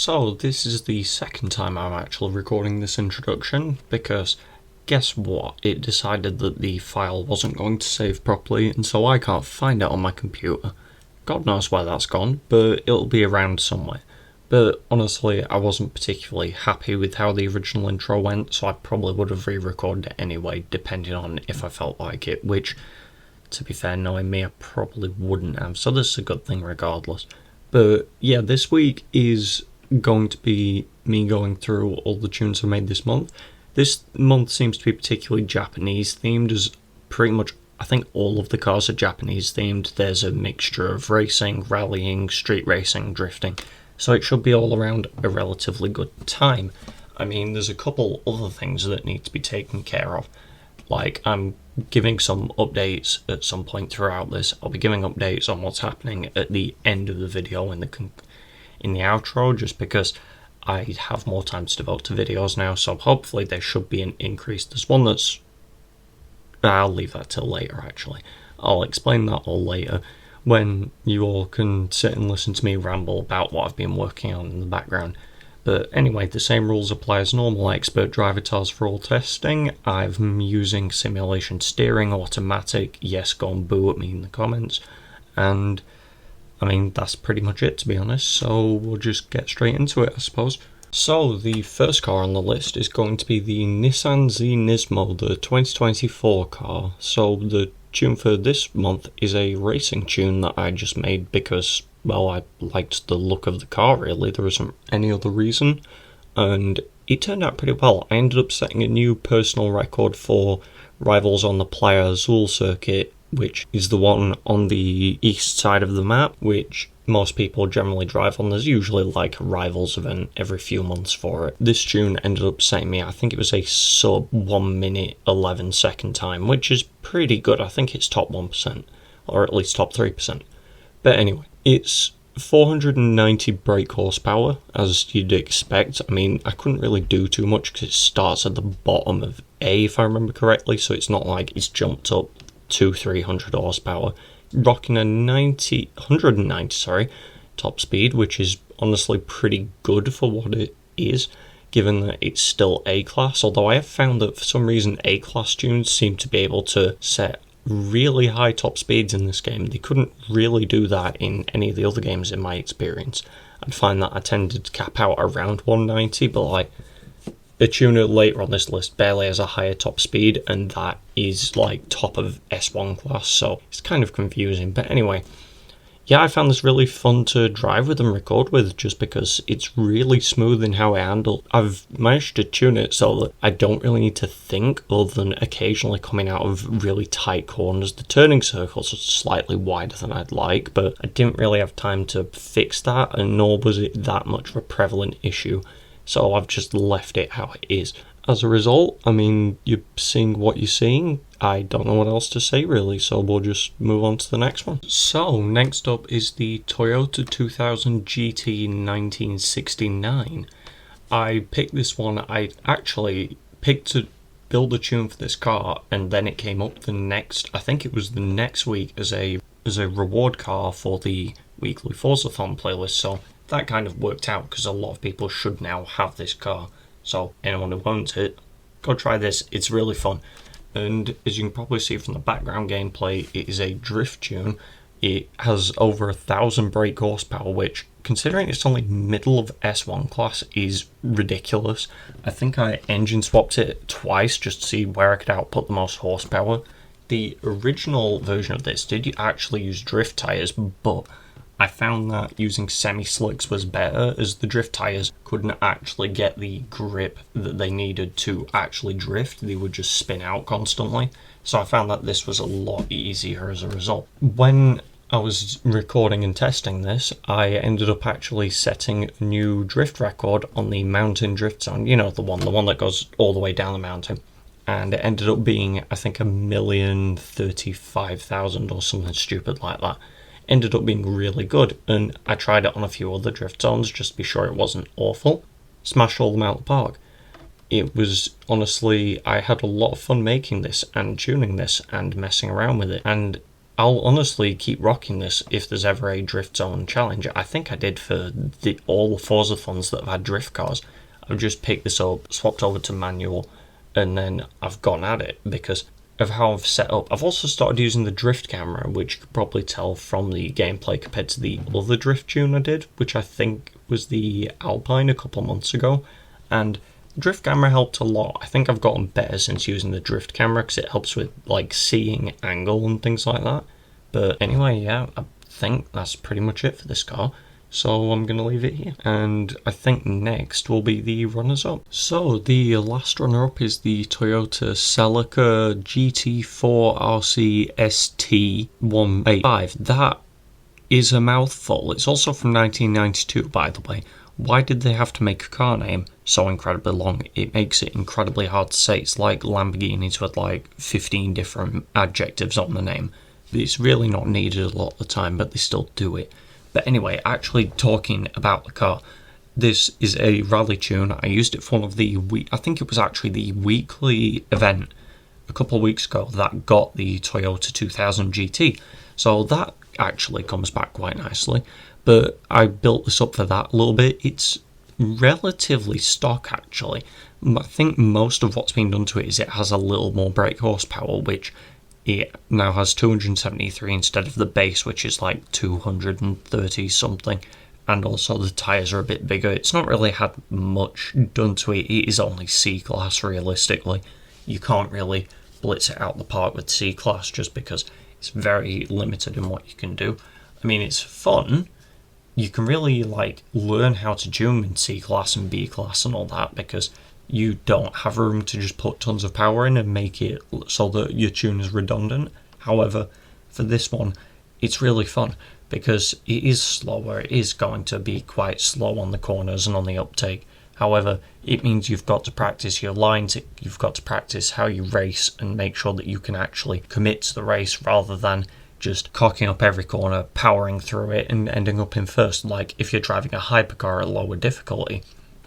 So this is the second time I'm actually recording this introduction, because guess what? It decided that the file wasn't going to save properly, and so I can't find it on my computer. God knows where that's gone, but it'll be around somewhere. But honestly, I wasn't particularly happy with how the original intro went, so I probably would have re-recorded it anyway, depending on if I felt like it, which, to be fair, knowing me, I probably wouldn't have, so this is a good thing regardless. But yeah, this week is going to be me going through all the tunes I made this month. This month seems to be particularly Japanese themed, as pretty much I think all of the cars are Japanese themed. There's a mixture of racing, rallying, street racing, drifting, so it should be all around a relatively good time. I mean, there's a couple other things that need to be taken care of. Like, I'm giving some updates at some point throughout this. I'll be giving updates on what's happening at the end of the video in the outro, just because I have more time to devote to videos now, so hopefully there should be an increase. There's one that's... I'll leave that till later, actually. I'll explain that all later, when you all can sit and listen to me ramble about what I've been working on in the background. But anyway, the same rules apply as normal. Expert driver tools for all testing. I'm using simulation steering, automatic. Yes, go and boo at me in the comments. And I mean, that's pretty much it, to be honest, so we'll just get straight into it, I suppose. So, the first car on the list is going to be the Nissan Z Nismo, the 2024 car. So, the tune for this month is a racing tune that I just made because, well, I liked the look of the car, really. There isn't any other reason. And it turned out pretty well. I ended up setting a new personal record for rivals on the Playa Azul circuit, which is the one on the east side of the map, which most people generally drive on. There's usually like a rivals event every few months for it. This tune ended up setting me, I think it was a sub 1 minute 11 second time, which is pretty good. I think it's top 1%, or at least top 3%. But anyway, it's 490 brake horsepower, as you'd expect. I mean, I couldn't really do too much because it starts at the bottom of A, if I remember correctly, so it's not like it's jumped up 200-300 horsepower, rocking a 190 top speed, which is honestly pretty good for what it is, given that it's still A-class, although I have found that for some reason A-class tunes seem to be able to set really high top speeds in this game. They couldn't really do that in any of the other games in my experience. I'd find that I tended to cap out around 190, but like a tuner later on this list barely has a higher top speed, and that is like top of S1 class, so it's kind of confusing. But anyway, yeah, I found this really fun to drive with and record with, just because it's really smooth in how I handle. I've managed to tune it so that I don't really need to think, other than occasionally coming out of really tight corners. The turning circles are slightly wider than I'd like, but I didn't really have time to fix that, and nor was it that much of a prevalent issue. So I've just left it how it is. As a result, I mean, you're seeing what you're seeing. I don't know what else to say, really, so we'll just move on to the next one. So, next up is the Toyota 2000 GT 1969. I picked this one. I actually picked to build a tune for this car, and then it came up I think it was the next week as a reward car for the weekly Forzathon playlist, so that kind of worked out because a lot of people should now have this car. So anyone who owns it, go try this. It's really fun. And as you can probably see from the background gameplay, it is a drift tune. It has over 1,000 brake horsepower, which, considering it's only middle of S1 class, is ridiculous. I think I engine swapped it twice just to see where I could output the most horsepower. The original version of this did actually use drift tyres, but I found that using semi-slicks was better, as the drift tyres couldn't actually get the grip that they needed to actually drift. They would just spin out constantly. So I found that this was a lot easier as a result. When I was recording and testing this, I ended up actually setting a new drift record on the mountain drift zone. You know, the one that goes all the way down the mountain. And it ended up being, I think, 1,035,000 or something stupid like that. Ended up being really good, and I tried it on a few other drift zones just to be sure it wasn't awful. Smashed all them out of the park. It was, honestly, I had a lot of fun making this and tuning this and messing around with it, and I'll honestly keep rocking this if there's ever a drift zone challenge. I think I did for all the Forza funds that have had drift cars. I've just picked this up, swapped over to manual, and then I've gone at it because of how I've set up. I've also started using the drift camera, which you could probably tell from the gameplay compared to the other drift tune I did, which I think was the Alpine a couple of months ago. And drift camera helped a lot. I think I've gotten better since using the drift camera because it helps with like seeing angle and things like that. But anyway, yeah, I think that's pretty much it for this car. So I'm going to leave it here. And I think next will be the runners-up. So the last runner-up is the Toyota Celica GT4 RC ST 185. That is a mouthful. It's also from 1992, by the way. Why did they have to make a car name so incredibly long? It makes it incredibly hard to say. It's like Lamborghinis with like 15 different adjectives on the name. It's really not needed a lot of the time, but they still do it. But anyway, actually talking about the car, this is a rally tune. I used it for one of the I think it was actually the weekly event a couple of weeks ago that got the Toyota 2000 GT. So that actually comes back quite nicely. But I built this up for that a little bit. It's relatively stock actually. I think most of what's been done to it is it has a little more brake horsepower, which it now has 273 instead of the base, which is like 230 something. And also the tyres are a bit bigger. It's not really had much done to it. It is only C-Class realistically. You can't really blitz it out the park with C-Class just because it's very limited in what you can do. I mean, it's fun. You can really like learn how to tune in C-Class and B-Class and all that because you don't have room to just put tons of power in and make it so that your tune is redundant. However, for this one, it's really fun because it is slower. It is going to be quite slow on the corners and on the uptake. However, it means you've got to practice your lines, you've got to practice how you race and make sure that you can actually commit to the race rather than just cocking up every corner, powering through it and ending up in first, like if you're driving a hypercar at lower difficulty.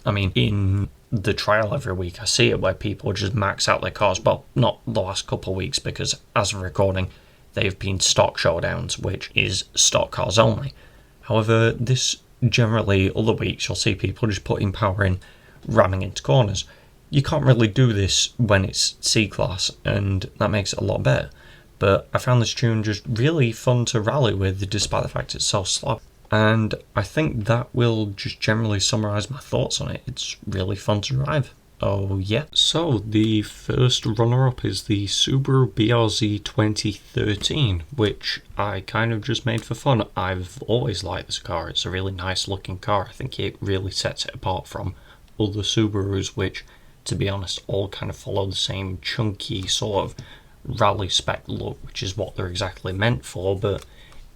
I mean, in the trial every week I see it where people just max out their cars. Well, not the last couple of weeks because as of recording they've been stock showdowns, which is stock cars only. However, this generally other weeks you'll see people just putting power in, ramming into corners. You can't really do this when it's C-Class and that makes it a lot better. But I found this tune just really fun to rally with despite the fact it's so slow. And I think that will just generally summarise my thoughts on it. It's really fun to drive. Oh yeah. So the first runner-up is the Subaru BRZ 2013, which I kind of just made for fun. I've always liked this car. It's a really nice looking car. I think it really sets it apart from other Subarus, which, to be honest, all kind of follow the same chunky sort of rally spec look, which is what they're exactly meant for, but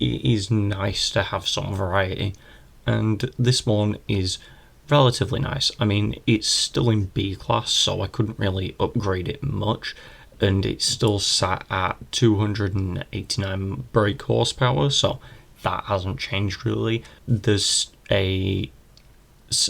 it is nice to have some variety, and this one is relatively nice. I mean, it's still in B class, so I couldn't really upgrade it much, and it's still sat at 289 brake horsepower, so that hasn't changed really. There's a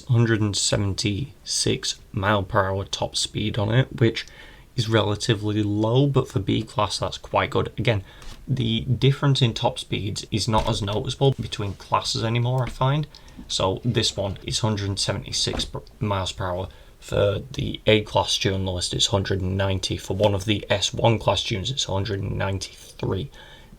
176 mile per hour top speed on it, which is relatively low, but for B class that's quite good. Again, the difference in top speeds is not as noticeable between classes anymore, I find. So this one is 176 miles per hour. For the A class tune list it's 190. For one of the S1 class tunes it's 193.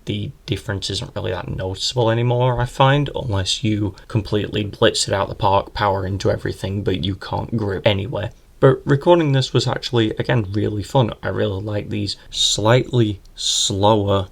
The difference isn't really that noticeable anymore, I find, unless you completely blitz it out the park, power into everything, but you can't grip anywhere. But recording this was actually, again, really fun. I really like these slightly slower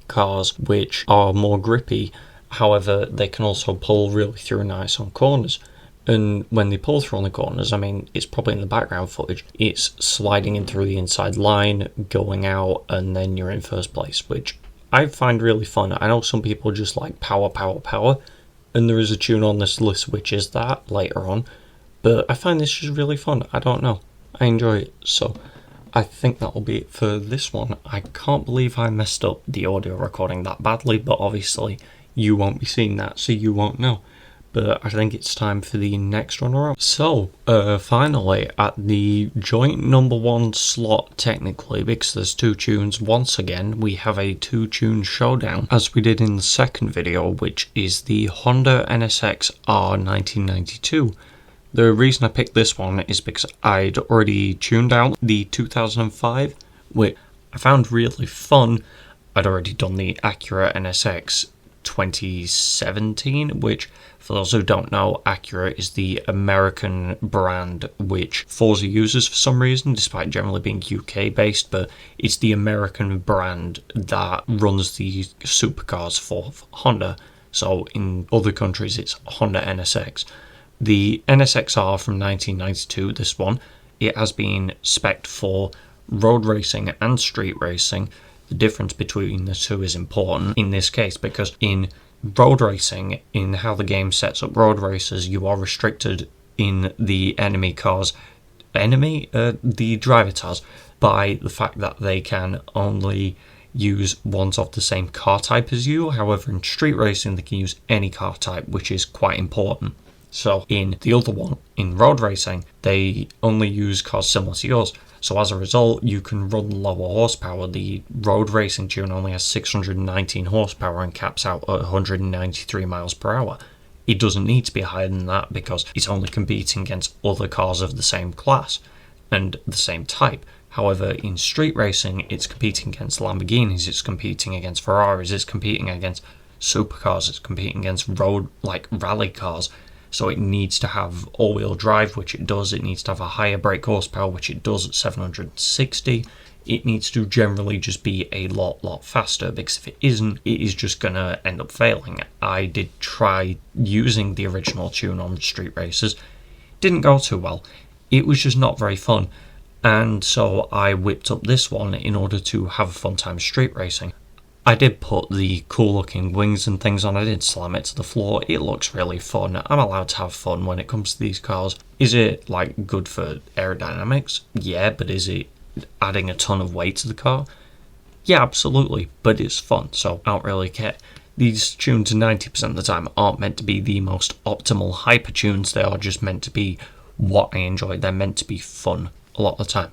cars which are more grippy. However, they can also pull really through nice on corners. And when they pull through on the corners, I mean, it's probably in the background footage, it's sliding in through the inside line, going out, and then you're in first place, which I find really fun. I know some people just like power, and there is a tune on this list which is that later on, but I find this just really fun. I don't know. I enjoy it. So I think that'll be it for this one. I can't believe I messed up the audio recording that badly, but obviously you won't be seeing that, so you won't know. but I think it's time for the next runner-up. So, finally, at the joint number 1 slot, technically, because there's 2 tunes, once again, we have a 2-tune showdown, as we did in the second video, which is the Honda NSX R 1992. The reason I picked this one is because I'd already tuned out the 2005, which I found really fun. I'd already done the Acura NSX 2017, which, for those who don't know, Acura is the American brand which Forza uses for some reason, despite generally being UK based, but it's the American brand that runs the supercars for Honda. So in other countries it's Honda NSX. The NSXR from 1992, this one, it has been spec'd for road racing and street racing. The difference between the two is important in this case because in road racing, in how the game sets up road races, you are restricted in the the driver cars, by the fact that they can only use ones of the same car type as you. However, in street racing, they can use any car type, which is quite important. So in the other one, in road racing, they only use cars similar to yours. So as a result, you can run lower horsepower. The road racing tune only has 619 horsepower and caps out at 193 miles per hour. It doesn't need to be higher than that because it's only competing against other cars of the same class and the same type. However, in street racing, it's competing against Lamborghinis, it's competing against Ferraris, it's competing against supercars, it's competing against rally cars. So it needs to have all-wheel drive, which it does. It needs to have a higher brake horsepower, which it does at 760. It needs to generally just be a lot faster, because if it isn't, it is just going to end up failing. I did try using the original tune on street races. Didn't go too well. It was just not very fun. And so I whipped up this one in order to have a fun time street racing. I did put the cool looking wings and things on, I did slam it to the floor. It looks really fun. I'm allowed to have fun when it comes to these cars. Is it good for aerodynamics? Yeah, but is it adding a ton of weight to the car? Yeah, absolutely, but it's fun, so I don't really care. These tunes 90% of the time aren't meant to be the most optimal hyper tunes, they are just meant to be what I enjoy. They're meant to be fun a lot of the time.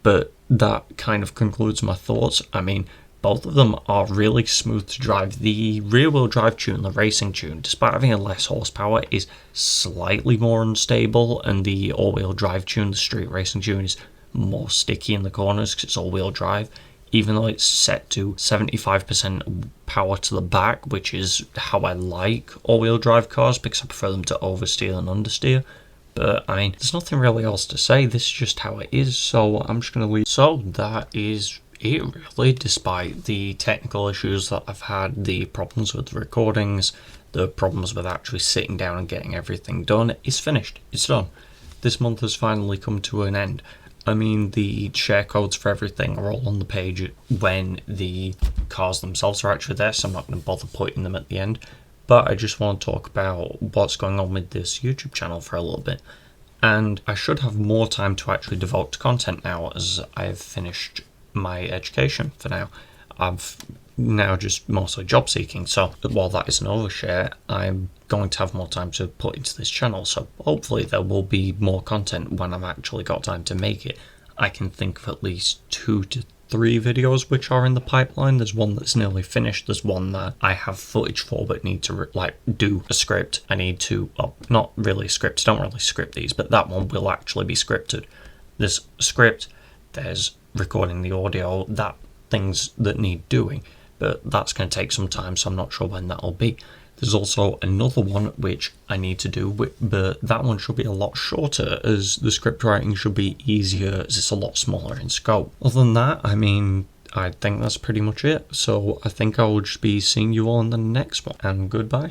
But that kind of concludes my thoughts. I mean, both of them are really smooth to drive. The rear-wheel drive tune, the racing tune, despite having a less horsepower, is slightly more unstable, and the all-wheel drive tune, the street racing tune, is more sticky in the corners because it's all-wheel drive, even though it's set to 75% power to the back, which is how I like all-wheel drive cars because I prefer them to oversteer and understeer. But I mean, there's nothing really else to say. This is just how it is, so I'm just going to leave. So that is it really, despite the technical issues that I've had, the problems with the recordings, the problems with actually sitting down and getting everything done. It's finished. It's done. This month has finally come to an end. I mean, the share codes for everything are all on the page when the cars themselves are actually there, so I'm not going to bother putting them at the end. But I just want to talk about what's going on with this YouTube channel for a little bit. And I should have more time to actually devote to content now, as I've finished my education for now. I've now just mostly job seeking, so while that is an overshare, I'm going to have more time to put into this channel, so hopefully there will be more content when I've actually got time to make it. I can think of at least 2 to 3 videos which are in the pipeline. There's one that's nearly finished, there's one that I have footage for but need to do a script. I need to, well, not really a script, I don't really script these, but that one will actually be scripted. There's a script, there's recording the audio, that things that need doing, but that's going to take some time, so I'm not sure when that'll be. There's also another one which I need to do, but that one should be a lot shorter, as the script writing should be easier as it's a lot smaller in scope. Other than that, I mean, I think that's pretty much it, so I think I will just be seeing you all in the next one, and goodbye.